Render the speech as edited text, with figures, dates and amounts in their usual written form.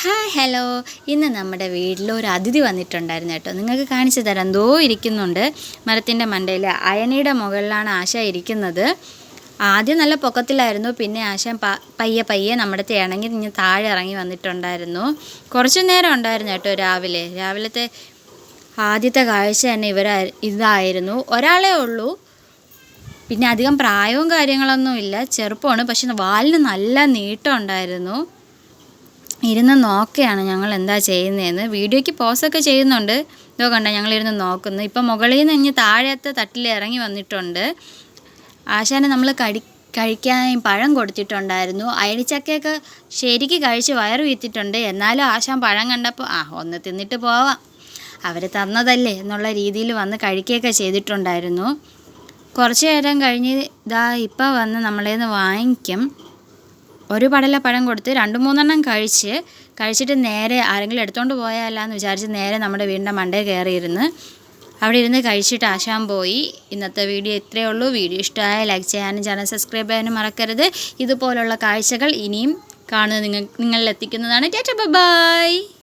Hi hello, ഇന്ന് നമ്മുടെ വീട്ടിലൊരു അതിഥി വന്നിട്ടുണ്ടായിരുന്നു കേട്ടോ. നിങ്ങൾക്ക് കാണിച്ചു തരാം. എന്തോ ഇരിക്കുന്നുണ്ട് മരത്തിൻ്റെ മണ്ടയിൽ. അയണിയുടെ മുകളിലാണ് ആശ ഇരിക്കുന്നത്. ആദ്യം നല്ല പൊക്കത്തിലായിരുന്നു, പിന്നെ ആശ പയ്യെ പയ്യെ നമ്മുടെ ഇണങ്ങി നിന്ന് താഴെ ഇറങ്ങി വന്നിട്ടുണ്ടായിരുന്നു. കുറച്ച് നേരം ഉണ്ടായിരുന്നു കേട്ടോ. രാവിലത്തെ ആദ്യത്തെ കാഴ്ച തന്നെ ഇതായിരുന്നു. ഒരാളേ ഉള്ളൂ, പിന്നെ അധികം പ്രായവും കാര്യങ്ങളൊന്നുമില്ല, ചെറുപ്പമാണ്. പക്ഷെ വാലിന് നല്ല നീട്ടം ഉണ്ടായിരുന്നു. ഇരുന്ന് നോക്കുകയാണ് ഞങ്ങൾ എന്താ ചെയ്യുന്നതെന്ന്. വീഡിയോയ്ക്ക് പോസൊക്കെ ചെയ്യുന്നുണ്ട്. ഇതോ കണ്ട, ഞങ്ങളിരുന്ന് നോക്കുന്നു. ഇപ്പം മുകളിൽ നിന്ന് താഴത്തെ തട്ടിൽ ഇറങ്ങി വന്നിട്ടുണ്ട്. ആശാനെ നമ്മൾ കഴിക്കാൻ പഴം കൊടുത്തിട്ടുണ്ടായിരുന്നു. അയണിച്ചക്കയൊക്കെ ശരിക്ക് കഴിച്ച് വയറ് വീത്തിട്ടുണ്ട്. എന്നാലും ആശാൻ പഴം കണ്ടപ്പോൾ ഒന്ന് തിന്നിട്ട് പോവാം, അവർ തന്നതല്ലേ എന്നുള്ള രീതിയിൽ വന്ന് കഴിക്കുകയൊക്കെ ചെയ്തിട്ടുണ്ടായിരുന്നു. കുറച്ച് നേരം കഴിഞ്ഞ് ഇപ്പം വന്ന് നമ്മളെ നിന്ന് വാങ്ങിക്കും. ഒരു പടലപ്പഴം കൊടുത്ത് 2-3 കഴിച്ചിട്ട് നേരെ ആരെങ്കിലും എടുത്തുകൊണ്ട് പോയാലാന്ന് വിചാരിച്ച് നേരെ നമ്മുടെ വീടിൻ്റെ മണ്ടയിൽ കയറിയിരുന്ന് അവിടെ ഇരുന്ന് കഴിച്ചിട്ട് ആശാൻ പോയി. ഇന്നത്തെ വീഡിയോ ഇത്രയേ ഉള്ളൂ. വീഡിയോ ഇഷ്ടമായ ലൈക്ക് ചെയ്യാനും ചാനൽ സബ്സ്ക്രൈബ് ചെയ്യാനും മറക്കരുത്. ഇതുപോലുള്ള കാഴ്ചകൾ ഇനിയും കാണുന്നത് നിങ്ങളിൽ എത്തിക്കുന്നതാണ്. Tata bye.